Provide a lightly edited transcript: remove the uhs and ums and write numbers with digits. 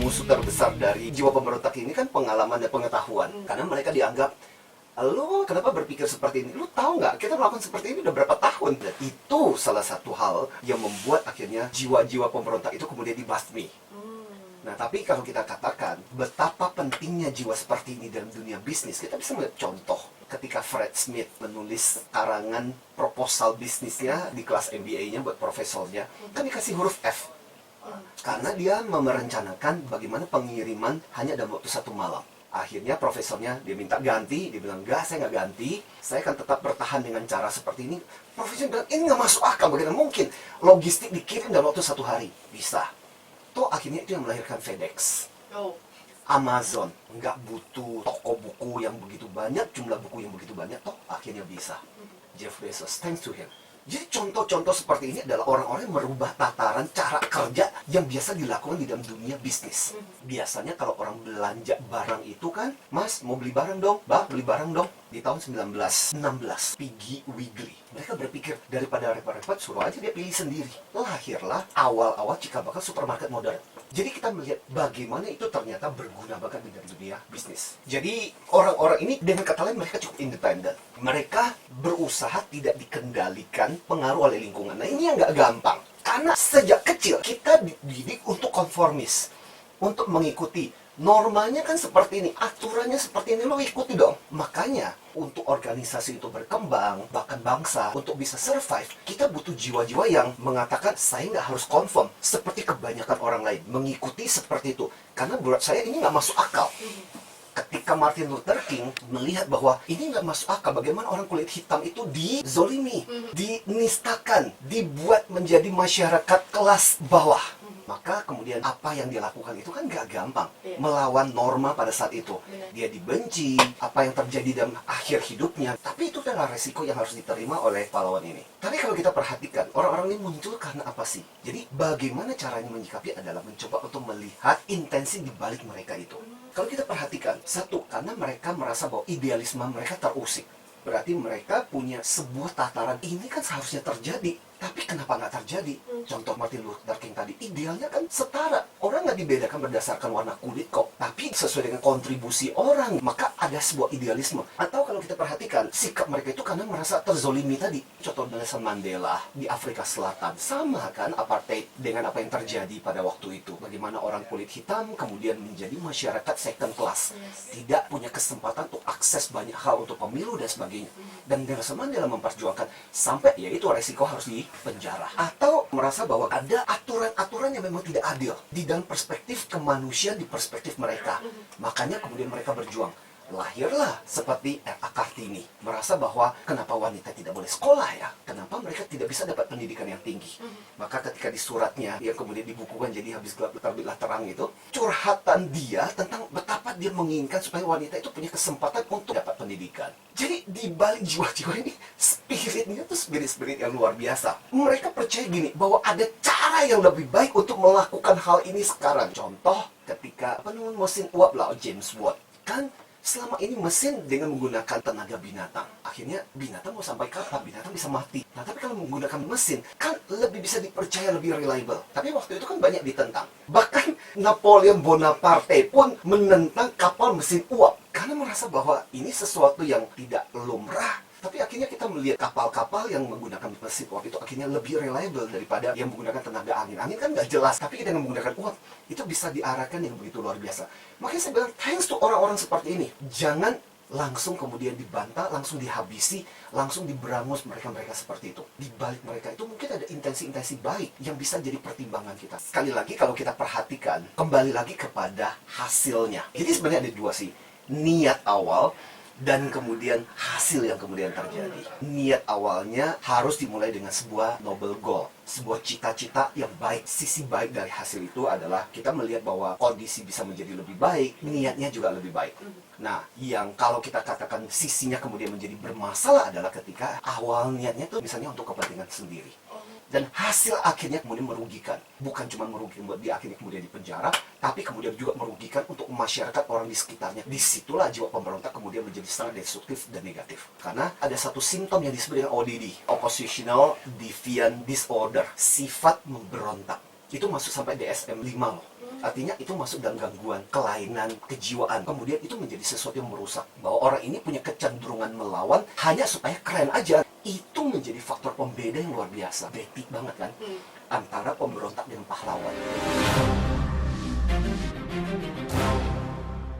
musuh terbesar dari jiwa pemberontak ini kan pengalaman dan pengetahuan. Karena mereka dianggap, lu kenapa berpikir seperti ini? Lu tahu nggak, kita melakukan seperti ini udah berapa tahun? Dan itu salah satu hal yang membuat akhirnya jiwa-jiwa pemberontak itu kemudian dibasmi. Nah, tapi kalau kita katakan betapa pentingnya jiwa seperti ini dalam dunia bisnis, kita bisa melihat contoh ketika Fred Smith menulis karangan proposal bisnisnya di kelas MBA-nya buat profesornya, kan dikasih huruf F. Karena dia merencanakan bagaimana pengiriman hanya dalam waktu 1 malam. Akhirnya profesornya dia minta ganti, dia bilang, enggak, saya nggak ganti, saya akan tetap bertahan dengan cara seperti ini. Profesornya bilang, ini nggak masuk akal, bagaimana mungkin logistik dikirim dalam waktu 1 hari? Bisa. Toh akhirnya itu yang melahirkan FedEx. Amazon nggak butuh toko buku yang begitu banyak, jumlah buku yang begitu banyak, toh akhirnya bisa. Jeff Bezos, thanks to him. Jadi contoh-contoh seperti ini adalah orang-orang yang merubah tataran cara kerja yang biasa dilakukan di dalam dunia bisnis. Biasanya kalau orang belanja barang itu kan, Mas mau beli barang dong, Mbak beli barang dong. Di tahun 1916, Piggy Wiggley. Mereka berpikir daripada repot-repot, suruh aja dia pilih sendiri. Lahirlah awal-awal cikal bakal supermarket modern. Jadi kita melihat bagaimana itu ternyata berguna banget di dalam dunia bisnis. Jadi orang-orang ini dengan kata lain mereka cukup independen. Mereka berusaha tidak dikendalikan pengaruh oleh lingkungan. Nah ini yang nggak gampang. Karena sejak kecil kita dididik untuk konformis. Untuk mengikuti. Normanya kan seperti ini, aturannya seperti ini, lo ikuti dong. Makanya untuk organisasi itu berkembang, bahkan bangsa, untuk bisa survive, kita butuh jiwa-jiwa yang mengatakan saya nggak harus conform seperti kebanyakan orang lain, mengikuti seperti itu. Karena buat saya ini nggak masuk akal. Ketika Martin Luther King melihat bahwa ini nggak masuk akal, bagaimana orang kulit hitam itu dizolimi, dinistakan, dibuat menjadi masyarakat kelas bawah. Maka kemudian apa yang dia lakukan itu kan gak gampang. Melawan norma pada saat itu. Dia dibenci, apa yang terjadi dalam akhir hidupnya. Tapi itu adalah resiko yang harus diterima oleh pahlawan ini. Tapi kalau kita perhatikan, orang-orang ini muncul karena apa sih? Jadi bagaimana caranya menyikapi adalah mencoba untuk melihat intensi di balik mereka itu. Kalau kita perhatikan, satu, karena mereka merasa bahwa idealisme mereka terusik. Berarti mereka punya sebuah tataran, ini kan seharusnya terjadi. Tapi kenapa nggak terjadi? Contoh Martin Luther King tadi, idealnya kan setara. Orang nggak dibedakan berdasarkan warna kulit kok. Tapi sesuai dengan kontribusi orang, maka ada sebuah idealisme. Atau kalau kita perhatikan, sikap mereka itu karena merasa terzolimi tadi. Contoh Nelson Mandela di Afrika Selatan. Sama kan apartheid dengan apa yang terjadi pada waktu itu. Bagaimana orang kulit hitam kemudian menjadi masyarakat second class. Tidak punya kesempatan untuk akses banyak hal untuk pemilu dan sebagainya. Dan Nelson Mandela memperjuangkan sampai yaitu resiko harus penjara, atau merasa bahwa ada aturan-aturan yang memang tidak adil di dalam perspektif kemanusiaan, di perspektif mereka. Makanya kemudian mereka berjuang. Lahirlah seperti R.A. Kartini, merasa bahwa kenapa wanita tidak boleh sekolah ya? Kenapa mereka tidak bisa dapat pendidikan yang tinggi? Maka ketika di suratnya yang kemudian dibukukan jadi habis gelap terbitlah terang itu, curhatan dia tentang betapa dia menginginkan supaya wanita itu punya kesempatan untuk dapat pendidikan. Jadi di balik jiwa-jiwa ini, spiritnya tuh spirit-spirit yang luar biasa. Mereka percaya gini, bahwa ada cara yang lebih baik untuk melakukan hal ini sekarang. Contoh ketika penemuan mesin uap lah James Watt, kan selama ini mesin dengan menggunakan tenaga binatang. Akhirnya binatang mau sampai kapan? Binatang bisa mati. Nah, tapi kalau menggunakan mesin, kan lebih bisa dipercaya, lebih reliable. Tapi waktu itu kan banyak ditentang. Bahkan Napoleon Bonaparte pun menentang kapal mesin uap. Karena merasa bahwa ini sesuatu yang tidak lumrah. Tapi akhirnya kita melihat kapal-kapal yang menggunakan mesin uap itu akhirnya lebih reliable daripada yang menggunakan tenaga angin. Angin kan nggak jelas, tapi dengan menggunakan uap, itu bisa diarahkan yang begitu luar biasa. Makanya saya bilang, thanks to orang-orang seperti ini. Jangan langsung kemudian dibantah, langsung dihabisi, langsung diberangus mereka-mereka seperti itu. Di balik mereka itu mungkin ada intensi-intensi baik yang bisa jadi pertimbangan kita. Sekali lagi kalau kita perhatikan, kembali lagi kepada hasilnya. Jadi sebenarnya ada dua sih. Niat awal dan kemudian hasil yang kemudian terjadi. Niat awalnya harus dimulai dengan sebuah noble goal, sebuah cita-cita yang baik. Sisi baik dari hasil itu adalah kita melihat bahwa kondisi bisa menjadi lebih baik, niatnya juga lebih baik. Nah, yang kalau kita katakan sisinya kemudian menjadi bermasalah adalah ketika awal niatnya itu misalnya untuk kepentingan sendiri. Dan hasil akhirnya kemudian merugikan. Bukan cuma merugikan buat dia akhirnya kemudian di penjara, tapi kemudian juga merugikan untuk masyarakat orang di sekitarnya. Disitulah jiwa pemberontak kemudian menjadi sangat destruktif dan negatif. Karena ada satu simptom yang disebut dengan ODD, Oppositional Defiant Disorder, sifat memberontak. Itu masuk sampai DSM-5 loh. Artinya itu masuk dalam gangguan, kelainan, kejiwaan. Kemudian itu menjadi sesuatu yang merusak. Bahwa orang ini punya kecenderungan melawan hanya supaya keren aja. Itu menjadi faktor pembeda yang luar biasa. Beti banget kan? Antara pemberontak dan pahlawan.